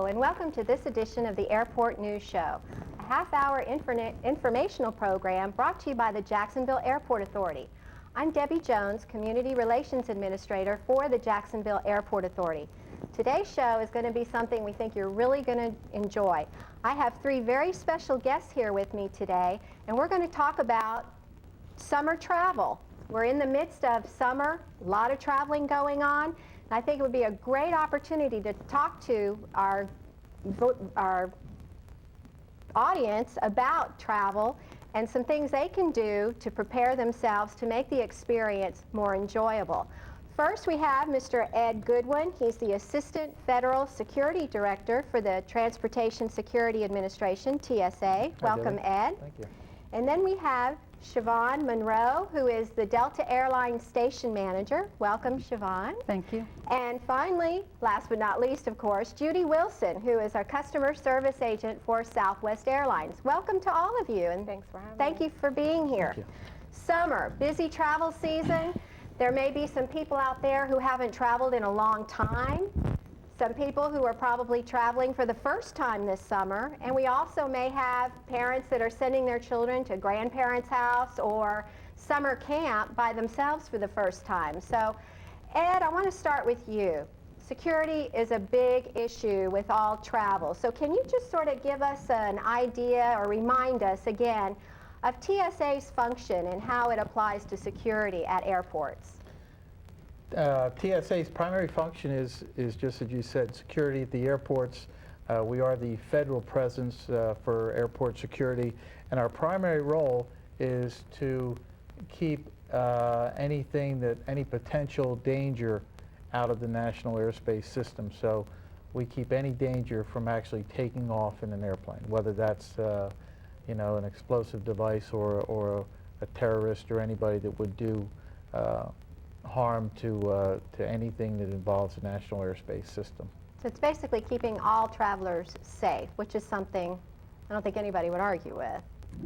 Hello, and welcome to this edition of the Airport News Show, a half-hour informational program brought to you by the Jacksonville Airport Authority. I'm Debbie Jones, Community Relations Administrator for the Jacksonville Airport Authority. Today's show is going to be something we think you're really going to enjoy. I have three very special guests here with me today, and we're going to talk about summer travel. We're in the midst of summer, a lot of traveling going on. I think it would be a great opportunity to talk to our audience about travel and some things they can do to prepare themselves to make the experience more enjoyable. First, we have Mr. Ed Goodwin. He's the Assistant Federal Security Director for the Transportation Security Administration, TSA. Hi, Welcome, Debbie. Ed. Thank you. And then we have Siobhan Monroe, who is the Delta Airlines Station Manager. Welcome, Siobhan. Thank you. And finally, last but not least, of course, Judy Wilson, who is our Customer Service Agent for Southwest Airlines. Welcome to all of you, and thanks for having me. Thank you for being here. Thank you. Summer, busy travel season. There may be some people out there who haven't traveled in a long time. Some people who are probably traveling for the first time this summer, and we also may have parents that are sending their children to grandparents' house or summer camp by themselves for the first time. So, Ed, I want to start with you. Security is a big issue with all travel. So can you just sort of give us an idea or remind us again of TSA's function and how it applies to security at airports? TSA's primary function is just as you said, security at the airports. We are the federal presence for airport security, and our primary role is to keep any potential danger out of the national airspace system. So we keep any danger from actually taking off in an airplane, whether that's an explosive device or a terrorist or anybody that would do harm to anything that involves the national airspace system. So it's basically keeping all travelers safe, which is something I don't think anybody would argue with.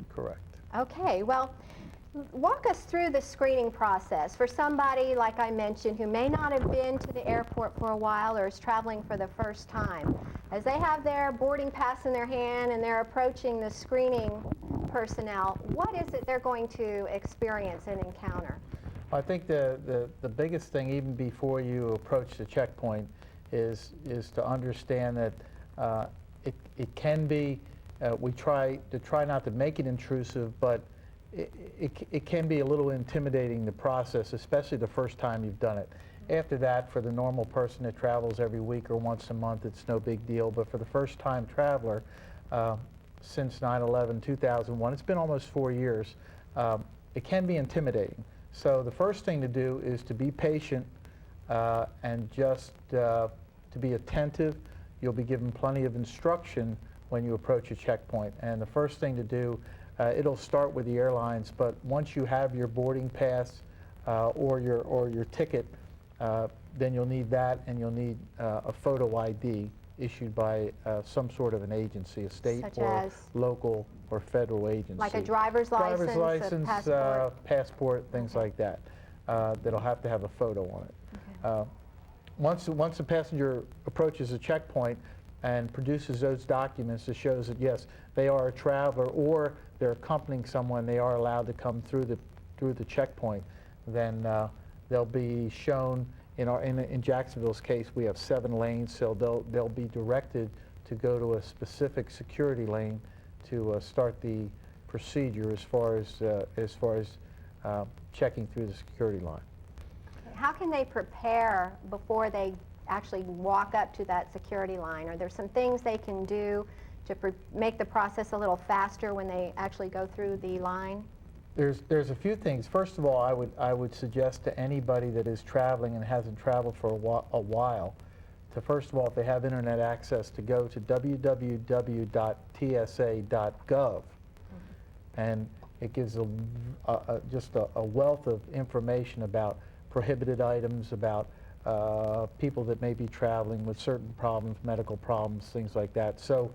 Correct. Okay, well, walk us through the screening process for somebody, like I mentioned, who may not have been to the airport for a while or is traveling for the first time. As they have their boarding pass in their hand and they're approaching the screening personnel, what is it they're going to experience and encounter? I think the biggest thing, even before you approach the checkpoint, is to understand that it can be, we try not to make it intrusive, but it can be a little intimidating, the process, especially the first time you've done it. After that, for the normal person that travels every week or once a month, it's no big deal. But for the first time traveler, since 9/11/2001, it's been almost 4 years, it can be intimidating. So the first thing to do is to be patient and just to be attentive. You'll be given plenty of instruction when you approach a checkpoint. And the first thing to do, it'll start with the airlines, but once you have your boarding pass or your ticket, then you'll need that, and you'll need a photo ID issued by some sort of an agency, a state Such or as? Local or federal agency. Like a driver's license, a passport? Passport, things like that. That'll have to have a photo on it. Okay. Once the passenger approaches a checkpoint and produces those documents that shows that yes, they are a traveler or they're accompanying someone, they are allowed to come through the checkpoint, then they'll be shown. In Jacksonville's case, we have 7 lanes, so they'll be directed to go to a specific security lane to start the procedure as far as checking through the security line. How can they prepare before they actually walk up to that security line? Are there some things they can do to make the process a little faster when they actually go through the line? There's a few things. First of all, I would suggest to anybody that is traveling and hasn't traveled for a while, to first of all, if they have internet access, to go to www.tsa.gov, and it gives just a wealth of information about prohibited items, about people that may be traveling with certain problems, medical problems, things like that. So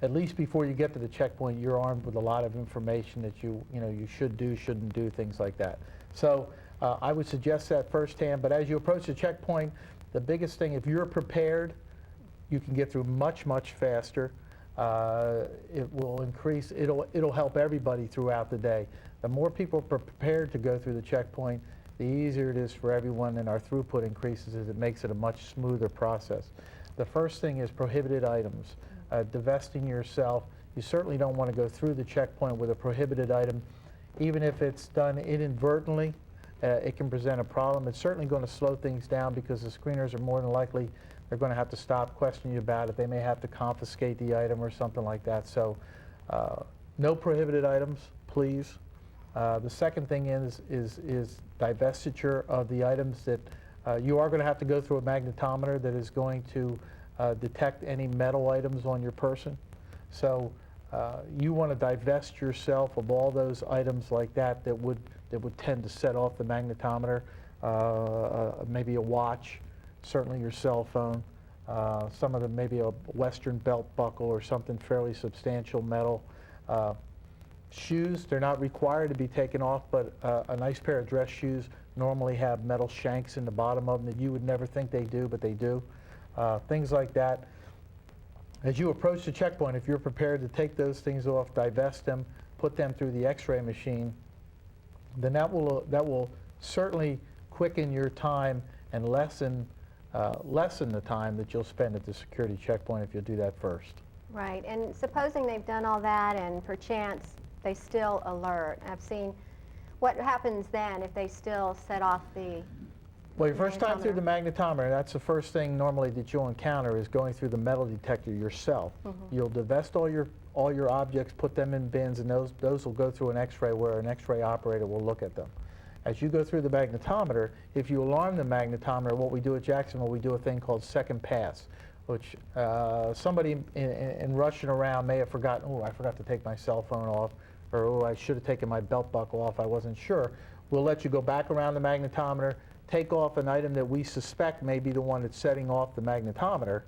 at least before you get to the checkpoint, you're armed with a lot of information that you should do, shouldn't do, things like that. So I would suggest that firsthand. But as you approach the checkpoint, the biggest thing, if you're prepared, you can get through much, much faster. It will increase, it'll help everybody throughout the day. The more people are prepared to go through the checkpoint, the easier it is for everyone, and our throughput increases as it makes it a much smoother process. The first thing is prohibited items. Divesting yourself. You certainly don't want to go through the checkpoint with a prohibited item. Even if it's done inadvertently, it can present a problem. It's certainly going to slow things down because the screeners are more than likely, they're going to have to stop questioning you about it. They may have to confiscate the item or something like that. So no prohibited items, please. The second thing is divestiture of the items that you are going to have to go through a magnetometer that is going to detect any metal items on your person. So you want to divest yourself of all those items like that that would tend to set off the magnetometer. Maybe a watch, certainly your cell phone, some of them, maybe a Western belt buckle or something fairly substantial metal. Shoes, they're not required to be taken off, but a nice pair of dress shoes normally have metal shanks in the bottom of them that you would never think they do, but they do. Things like that. As you approach the checkpoint, if you're prepared to take those things off, divest them, put them through the X-ray machine, then that will certainly quicken your time and lessen the time that you'll spend at the security checkpoint if you'll do that first. Right, and supposing they've done all that and perchance they still alert. I've seen what happens then if they still set off the Well, your first time through the magnetometer, that's the first thing normally that you'll encounter is going through the metal detector yourself. You'll divest all your objects, put them in bins, and those will go through an X-ray where an X-ray operator will look at them. As you go through the magnetometer, if you alarm the magnetometer, what we do at Jacksonville, we do a thing called second pass, which somebody in rushing around may have forgotten, oh, I forgot to take my cell phone off, or oh, I should have taken my belt buckle off, I wasn't sure. We'll let you go back around the magnetometer, take off an item that we suspect may be the one that's setting off the magnetometer,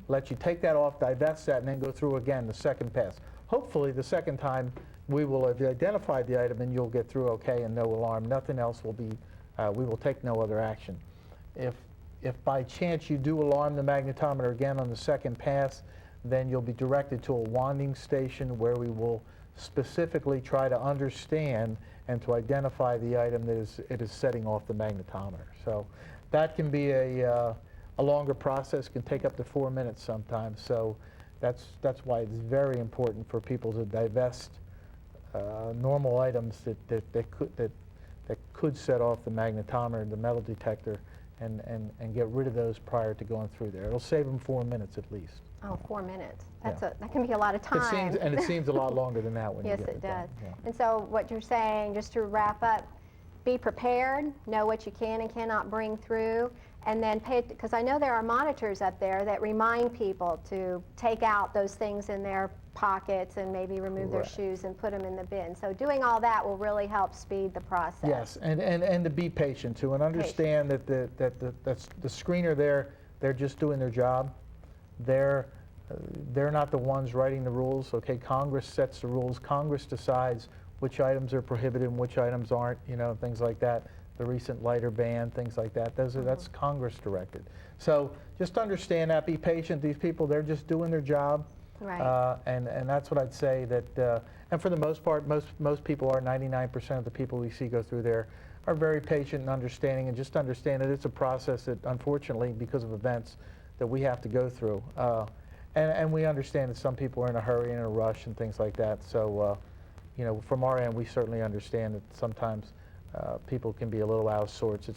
let you take that off, divest that, and then go through again the second pass. Hopefully the second time we will have identified the item and you'll get through okay and no alarm. Nothing else will be, we will take no other action. If by chance you do alarm the magnetometer again on the second pass, then you'll be directed to a wanding station where we will specifically try to understand and to identify the item that is setting off the magnetometer. So that can be a longer process, can take up to 4 minutes sometimes. So that's why it's very important for people to divest normal items that could set off the magnetometer, the metal detector, and get rid of those prior to going through there. It'll save them 4 minutes at least. Oh, 4 minutes. That can be a lot of time. It seems a lot longer than that when you yes, get it does. done. Yeah. And so what you're saying, just to wrap up, be prepared, know what you can and cannot bring through, and then pay, because I know there are monitors up there that remind people to take out those things in their pockets and maybe remove their shoes and put them in the bin. So doing all that will really help speed the process. Yes, and to be patient too, and understand that the screener there, they're just doing their job. They're not the ones writing the rules. Okay, Congress sets the rules. Congress decides which items are prohibited and which items aren't. You know, things like that. The recent lighter ban, things like that. That's Congress directed. So just understand that. Be patient. These people, they're just doing their job. Right. And that's what I'd say. That and for the most part, most people are 99% of the people we see go through there are very patient and understanding, and just understand that it's a process that, unfortunately, because of events, that we have to go through. And we understand that some people are in a hurry and in a rush and things like that. So, you know, from our end, we certainly understand that sometimes people can be a little out of sorts.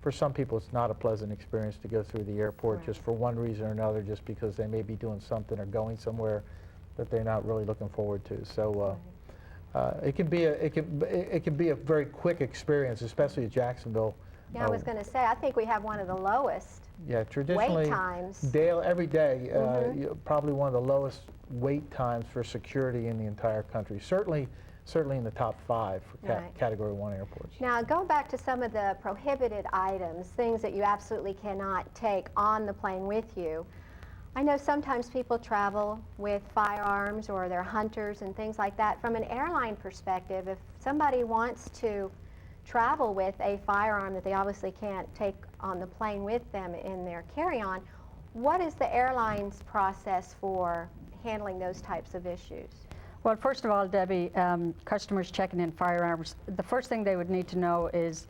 For some people, it's not a pleasant experience to go through the airport just for one reason or another, just because they may be doing something or going somewhere that they're not really looking forward to. So it can be a very quick experience, especially at Jacksonville. Yeah, I was going to say, I think we have one of the lowest traditionally wait times. Every day, probably one of the lowest wait times for security in the entire country. Certainly in the top 5 for Category 1 airports. Now, go back to some of the prohibited items, things that you absolutely cannot take on the plane with you. I know sometimes people travel with firearms or they're hunters and things like that. From an airline perspective, if somebody wants to travel with a firearm that they obviously can't take on the plane with them in their carry-on, what is the airline's process for handling those types of issues? Well, first of all, Debbie, customers checking in firearms, the first thing they would need to know is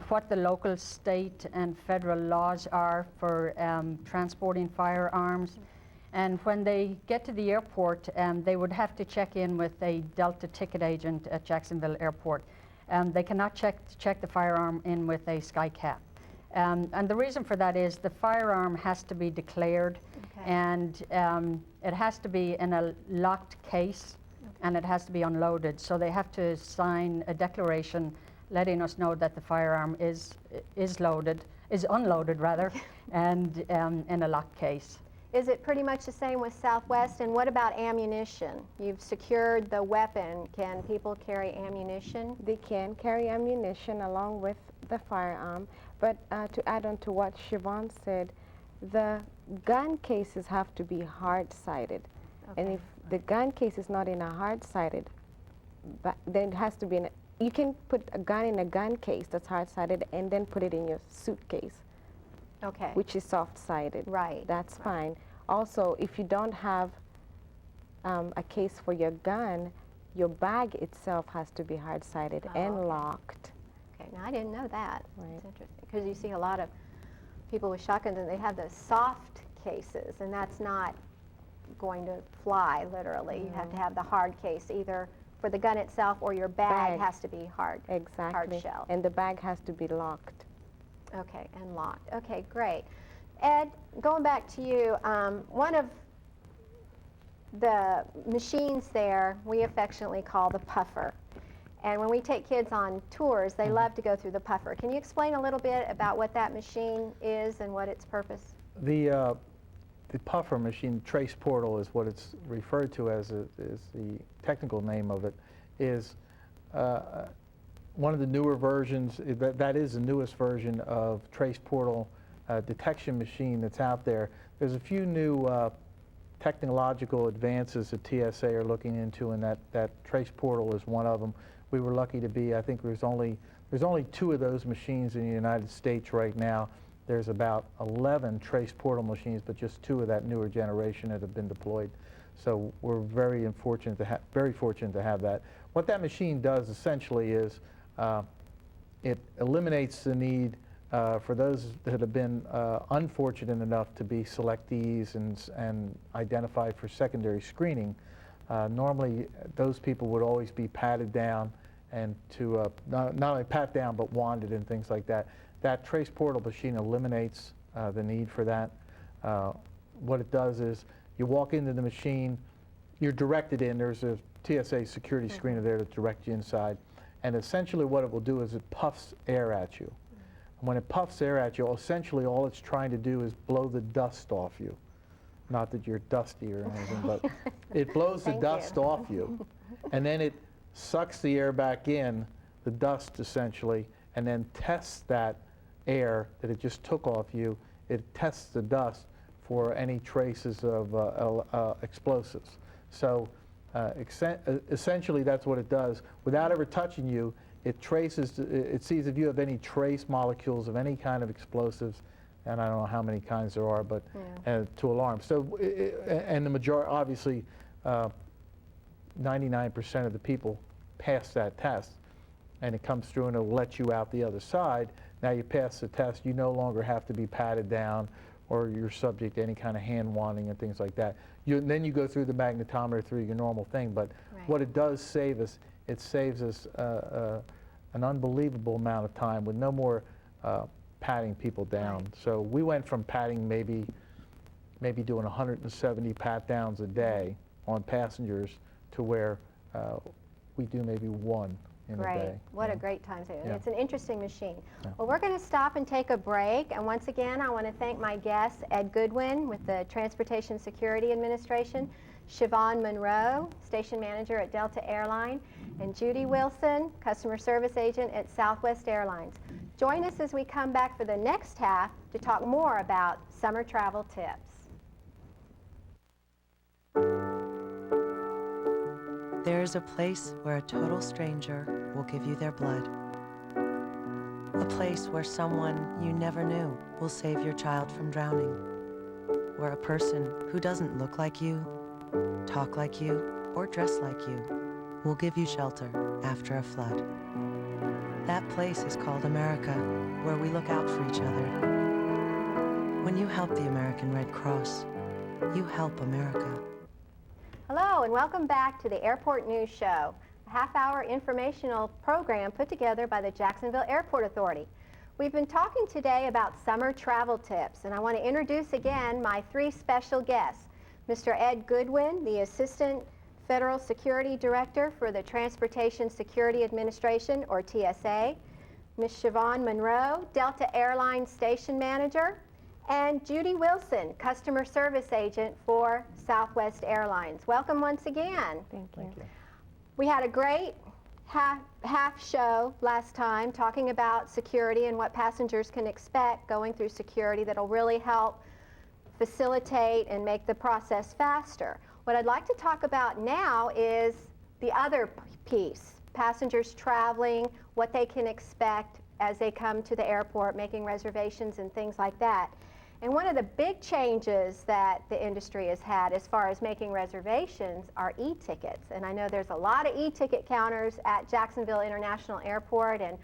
what the local, state, and federal laws are for transporting firearms. And when they get to the airport, they would have to check in with a Delta ticket agent at Jacksonville Airport. They cannot check the firearm in with a SkyCap. And the reason for that is the firearm has to be declared, Okay. and it has to be in a locked case, and it has to be unloaded. So they have to sign a declaration letting us know that the firearm is unloaded rather, and in a locked case. Is it pretty much the same with Southwest? And what about ammunition? You've secured the weapon. Can people carry ammunition? They can carry ammunition along with the firearm, but to add on to what Siobhan said, the gun cases have to be hard-sided. And if the gun case is not in a hard-sided, then it has to be in a, you can put a gun in a gun case that's hard-sided and then put it in your suitcase, Okay. which is soft-sided. Right. That's fine. Also, if you don't have a case for your gun, your bag itself has to be hard-sided Oh, and okay. locked. Okay, now I didn't know that. Right. It's interesting, because you see a lot of people with shotguns and they have the soft cases, and that's not going to fly, literally. You have to have the hard case, either for the gun itself or your bag Bag. has to be hard. Exactly. Hard shell. And the bag has to be locked. Okay, and locked. Okay, great. Ed, going back to you, one of the machines there we affectionately call the puffer. And when we take kids on tours, they love to go through the puffer. Can you explain a little bit about what that machine is and what its purpose? The puffer machine, trace portal is what it's referred to as, is the technical name of it, is one of the newer versions, that is the newest version of trace portal detection machine that's out there. There's a few new technological advances that TSA are looking into, and that trace portal is one of them. We were lucky to be, I think there's only 2 of those machines in the United States right now. There's about 11 trace portal machines, but just 2 of that newer generation that have been deployed. So we're very fortunate to have that. What that machine does essentially is it eliminates the need for those that have been unfortunate enough to be selectees and identified for secondary screening. Normally, those people would always be patted down and to not only pat down but wanded and things like that. That trace portal machine eliminates the need for that. What it does is you walk into the machine, you're directed in, there's a TSA security screener there to direct you inside, and essentially what it will do is it puffs air at you. When it puffs air at you, essentially all it's trying to do is blow the dust off you. Not that you're dusty or anything, but it blows the dust off you, and then it sucks the air back in, the dust essentially, and then tests that air that it just took off you. It tests the dust for any traces of explosives. So essentially that's what it does. Without ever touching you, it traces, it sees if you have any trace molecules of any kind of explosives, and I don't know how many kinds there are, but to alarm. So, and the majority, obviously, 99% of the people pass that test, and it comes through and it'll let you out the other side. Now you pass the test, you no longer have to be patted down or you're subject to any kind of hand wanding and things like that. Then you go through the magnetometer through your normal thing, but what it does save us, it saves us an unbelievable amount of time with no more patting people down. So we went from patting maybe doing 170 pat downs a day on passengers to where we do maybe 1 in a day. What a great time saving. Yeah. It's an interesting machine. Yeah. Well, we're going to stop and take a break. And once again, I want to thank my guests, Ed Goodwin with the Transportation Security Administration, Siobhan Monroe, Station Manager at Delta Airline, and Judy Wilson, Customer Service Agent at Southwest Airlines. Join us as we come back for the next half to talk more about summer travel tips. There is a place where a total stranger will give you their blood. A place where someone you never knew will save your child from drowning. where a person who doesn't look like you, talk like you, or dress like you will give you shelter after a flood. That place is called America, where we look out for each other. When you help the American Red Cross, you help America. Hello and welcome back to the Airport News Show, a half-hour informational program put together by the Jacksonville Airport Authority. We've been talking today about summer travel tips, and I want to introduce again my three special guests. Mr. Ed Goodwin, the Assistant Federal Security Director for the Transportation Security Administration, or TSA, Ms. Siobhan Monroe, Delta Airlines Station Manager, and Judy Wilson, Customer Service Agent for Southwest Airlines. Welcome once again. Thank you. Thank you. We had a great half show last time talking about security and what passengers can expect going through security that'll really help facilitate and make the process faster. What I'd like to talk about now is the other piece, passengers traveling, what they can expect as they come to the airport, making reservations and things like that. And one of the big changes that the industry has had as far as making reservations are e-tickets. And I know there's a lot of e-ticket counters at Jacksonville International Airport, and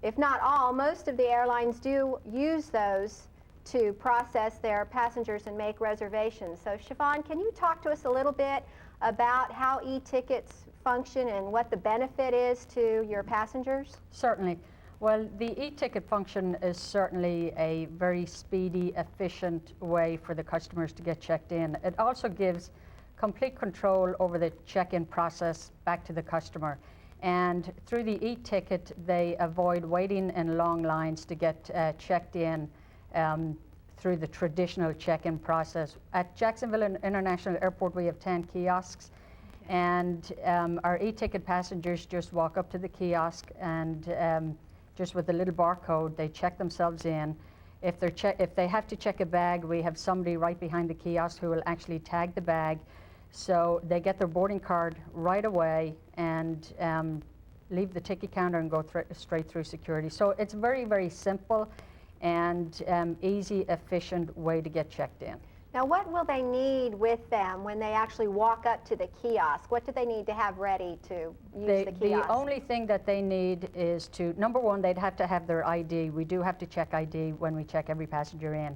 if not all, most of the airlines do use those to process their passengers and make reservations. So Siobhan, can you talk to us a little bit about how e-tickets function and what the benefit is to your passengers? Certainly. Well, the e-ticket function is certainly a very speedy, efficient way for the customers to get checked in. It also gives complete control over the check-in process back to the customer. And through the e-ticket, they avoid waiting in long lines to get checked in through the traditional check-in process. At Jacksonville International Airport, we have 10 kiosks. And our e-ticket passengers just walk up to the kiosk and just with a little barcode, they check themselves in. If they have to check a bag, we have somebody right behind the kiosk who will actually tag the bag. So they get their boarding card right away and leave the ticket counter and go straight through security. So it's very, very simple and easy, efficient way to get checked in. Now, what will they need with them when they actually walk up to the kiosk? What do they need to have ready to use the kiosk? The only thing that they need is to, number one, they'd have to have their ID. We do have to check ID when we check every passenger in.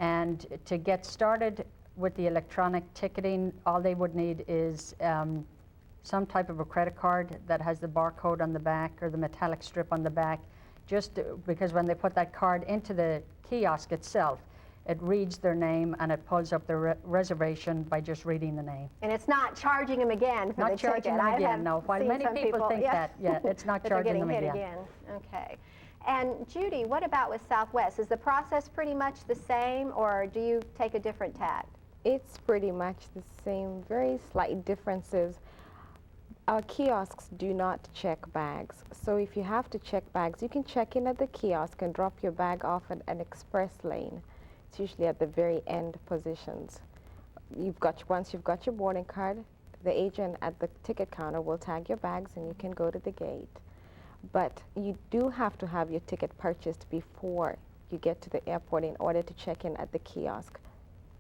And to get started with the electronic ticketing, all they would need is some type of a credit card that has the barcode on the back or the metallic strip on the back, just because when they put that card into the kiosk itself, it reads their name and it pulls up their reservation by just reading the name. And it's not charging them again for the ticket. Not charging them again, no. While many people think that, yeah, it's not charging them again. Okay. And Judy, what about with Southwest? Is the process pretty much the same, or do you take a different tack? It's pretty much the same, very slight differences. Our kiosks do not check bags. So if you have to check bags, you can check in at the kiosk and drop your bag off at an express lane. It's usually at the very end positions. Once you've got your boarding card, the agent at the ticket counter will tag your bags and you can go to the gate. But you do have to have your ticket purchased before you get to the airport in order to check in at the kiosk.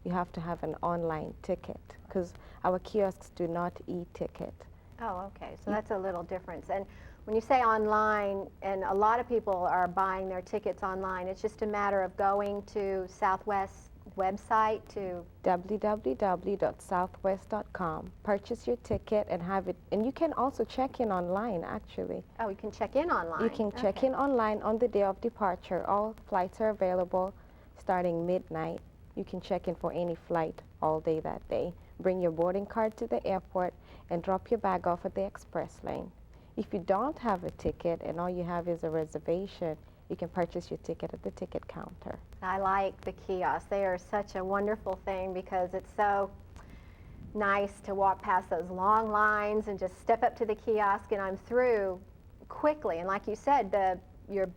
You have to have an online ticket because our kiosks do not e-ticket. Oh, okay. So that's a little difference. And when you say online, and a lot of people are buying their tickets online, it's just a matter of going to Southwest's website to www.southwest.com. Purchase your ticket and have it, and you can also check in online actually. Oh, you can check in online. You can check in online on the day of departure. All flights are available starting midnight. You can check in for any flight all day that day. Bring your boarding card to the airport and drop your bag off at the express lane. If you don't have a ticket and all you have is a reservation, you can purchase your ticket at the ticket counter. I like the kiosks. They are such a wonderful thing because it's so nice to walk past those long lines and just step up to the kiosk and I'm through quickly. And like you said, your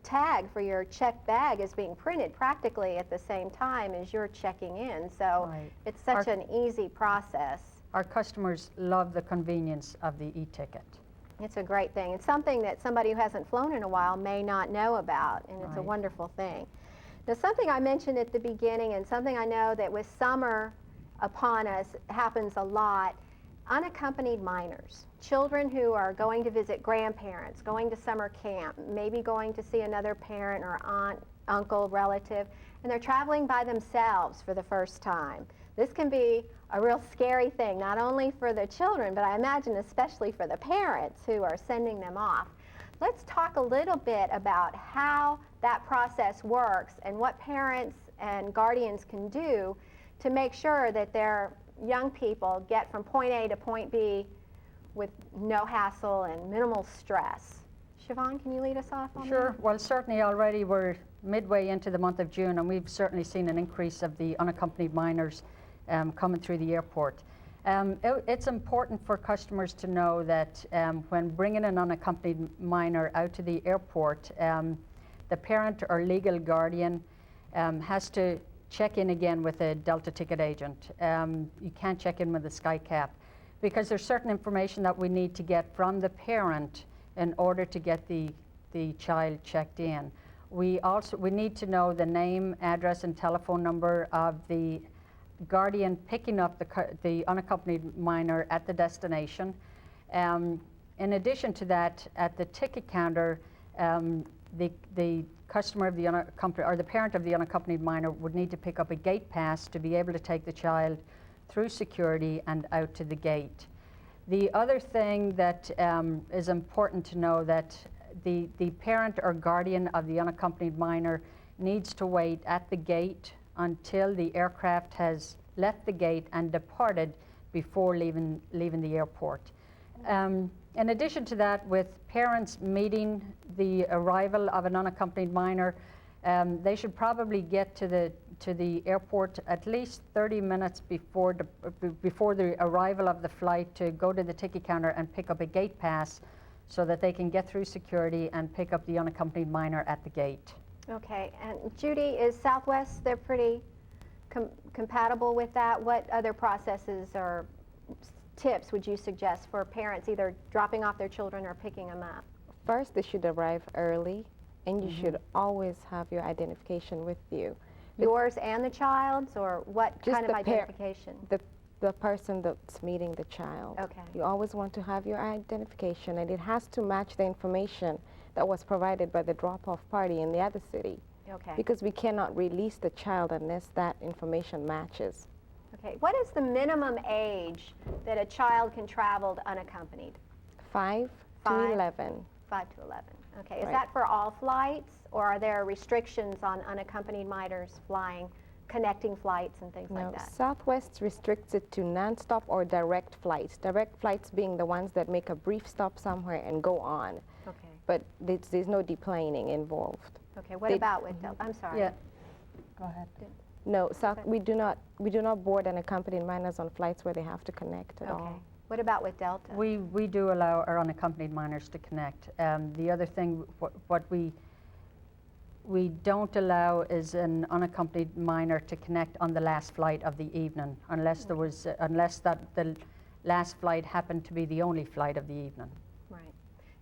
tag for your checked bag is being printed practically at the same time as you're checking in. So Right. It's such an easy process. Our customers love the convenience of the e-ticket. It's a great thing. It's something that somebody who hasn't flown in a while may not know about, and it's a Right. wonderful thing. Now, something I mentioned at the beginning, and something I know that with summer upon us happens a lot, unaccompanied minors, children who are going to visit grandparents, going to summer camp, maybe going to see another parent or aunt, uncle, relative, and they're traveling by themselves for the first time. This can be a real scary thing, not only for the children, but I imagine especially for the parents who are sending them off. Let's talk a little bit about how that process works and what parents and guardians can do to make sure that their young people get from point A to point B with no hassle and minimal stress. Siobhan, can you lead us off on Sure. that? Well, certainly already we're midway into the month of June, and we've certainly seen an increase of the unaccompanied minors coming through the airport. It's important for customers to know that when bringing an unaccompanied minor out to the airport, the parent or legal guardian has to check in again with a Delta ticket agent. You can't check in with the SkyCap because there's certain information that we need to get from the parent in order to get the child checked in. We need to know the name, address, and telephone number of the guardian picking up the unaccompanied minor at the destination. In addition to that, at the ticket counter, the customer of the unaccompanied, or the parent of the unaccompanied minor would need to pick up a gate pass to be able to take the child through security and out to the gate. The other thing that is important to know that the parent or guardian of the unaccompanied minor needs to wait at the gate until the aircraft has left the gate and departed before leaving the airport. In addition to that, with parents meeting the arrival of an unaccompanied minor, they should probably get to the airport at least 30 minutes before the arrival of the flight to go to the ticket counter and pick up a gate pass so that they can get through security and pick up the unaccompanied minor at the gate. Okay, and Judy, is Southwest, they're pretty compatible with that? What other processes or tips would you suggest for parents either dropping off their children or picking them up? First, they should arrive early, and you should always have your identification with you. Yours and the child's, or what Just kind of the identification? The person that's meeting the child. Okay. You always want to have your identification, and it has to match the information that was provided by the drop-off party in the other city. Okay. Because we cannot release the child unless that information matches. Okay. What is the minimum age that a child can travel unaccompanied? 5 to 11. 5 to 11. Okay. Is Right. that for all flights, or are there restrictions on unaccompanied minors flying, connecting flights and things No, like that? Southwest restricts it to non-stop or direct flights. Direct flights being the ones that make a brief stop somewhere and go on. Okay. But there's no deplaning involved. Okay. What They- about with Delta? I'm sorry. Yeah. Go ahead. No, we do not board unaccompanied minors on flights where they have to connect at Okay. all. What about with Delta? We do allow our unaccompanied minors to connect. The other thing, what we don't allow is an unaccompanied minor to connect on the last flight of the evening, unless the last flight happened to be the only flight of the evening. Right.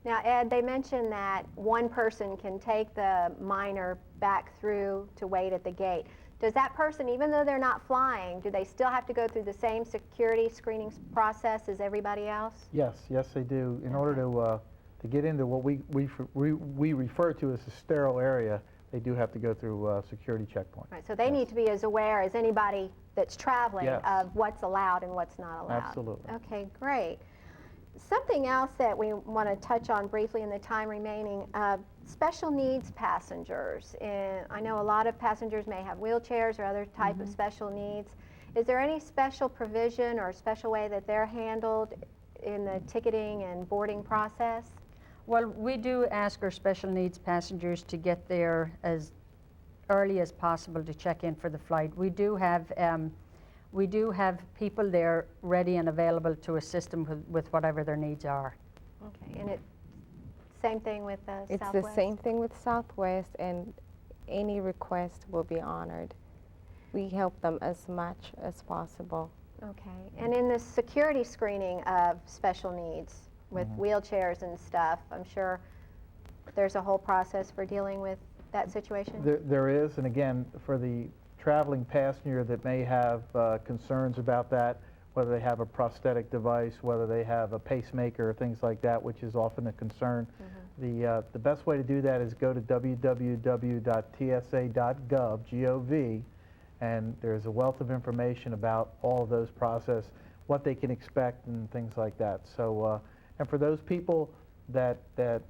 Now, Ed, they mentioned that one person can take the minor back through to wait at the gate. Does that person, even though they're not flying, do they still have to go through the same security screening process as everybody else? Yes, they do. In order to get into what we refer to as a sterile area, they do have to go through security checkpoint. Right, so they need to be as aware as anybody that's traveling Yes. of what's allowed and what's not allowed. Absolutely. Okay, great. Something else that we want to touch on briefly in the time remaining, special needs passengers. I know a lot of passengers may have wheelchairs or other type of special needs. Is there any special provision or special way that they're handled in the ticketing and boarding process? Well, we do ask our special needs passengers to get there as early as possible to check in for the flight. We do have people there ready and available to assist them with whatever their needs are. Okay, and same thing with It's Southwest? the same thing with Southwest, and any request will be honored. We help them as much as possible. Okay, and in the security screening of special needs with wheelchairs and stuff, I'm sure there's a whole process for dealing with that situation? There is, and again, for the traveling passenger that may have concerns about that, whether they have a prosthetic device, whether they have a pacemaker, or things like that, which is often a concern. The best way to do that is go to www.tsa.gov, and there's a wealth of information about all of those processes, what they can expect, and things like that. So, and for those people that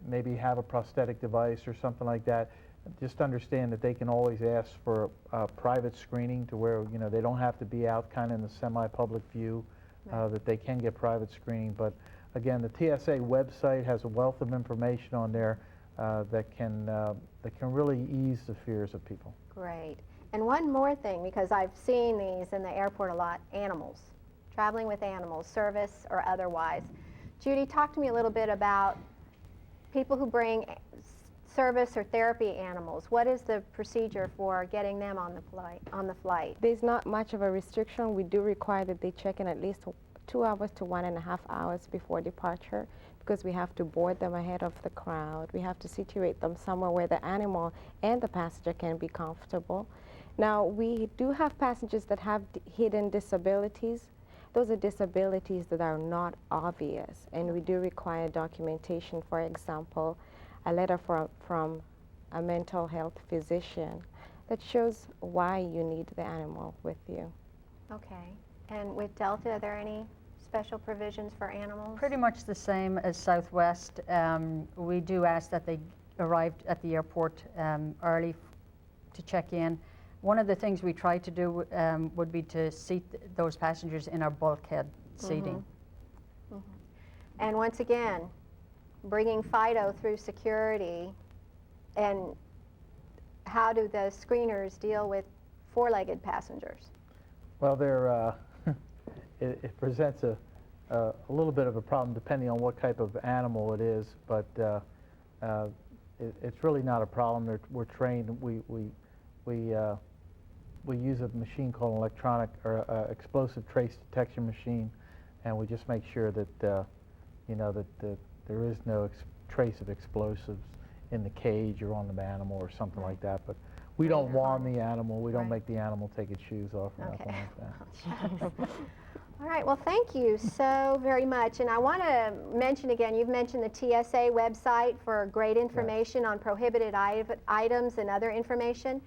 maybe have a prosthetic device or something like that, just understand that they can always ask for a private screening to where, you know, they don't have to be out kind of in the semi-public view, that they can get private screening. But again, the TSA website has a wealth of information on there that can really ease the fears of people. Great. And one more thing, because I've seen these in the airport a lot, animals, traveling with animals, service or otherwise. Judy, talk to me a little bit about people who bring service or therapy animals. What is the procedure for getting them on the flight? There's not much of a restriction. We do require that they check in at least 2 hours to 1.5 hours before departure, because we have to board them ahead of the crowd. We have to situate them somewhere where the animal and the passenger can be comfortable. Now, we do have passengers that have hidden disabilities. Those are disabilities that are not obvious, and we do require documentation. For example, a letter from a mental health physician that shows why you need the animal with you. Okay. And with Delta, are there any special provisions for animals? Pretty much the same as Southwest. We do ask that they arrive at the airport early to check in. One of the things we try to do would be to seat those passengers in our bulkhead seating. And once again, bringing Fido through security, and how do the screeners deal with four-legged passengers? Well, it presents a little bit of a problem depending on what type of animal it is, but it's really not a problem. We're trained. We use a machine called an electronic or explosive trace detection machine, and we just make sure that you know that there is no trace of explosives in the cage or on the animal or something like that. But we don't warn the animal. We don't make the animal take its shoes off or nothing like that. All right, well, thank you so very much. And I want to mention again, you've mentioned the TSA website for great information on prohibited items and other information.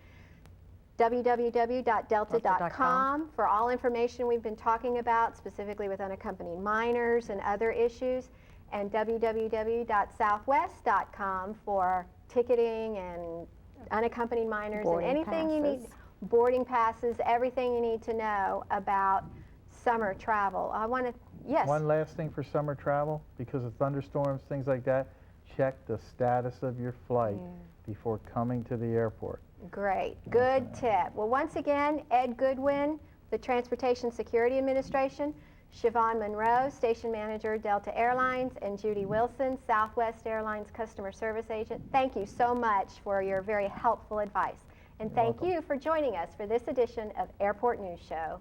www.delta.com for all information we've been talking about, specifically with unaccompanied minors and other issues, and www.southwest.com for ticketing and unaccompanied minors Boarding and anything you need, boarding passes, everything you need to know about summer travel. I want to, yes. One last thing for summer travel, because of thunderstorms, things like that, check the status of your flight before coming to the airport. Great, good tip. Well, once again, Ed Goodwin, the Transportation Security Administration, Siobhan Monroe, Station Manager, Delta Airlines, and Judy Wilson, Southwest Airlines Customer Service Agent. Thank you so much for your very helpful advice. And thank you for joining us for this edition of Airport News Show.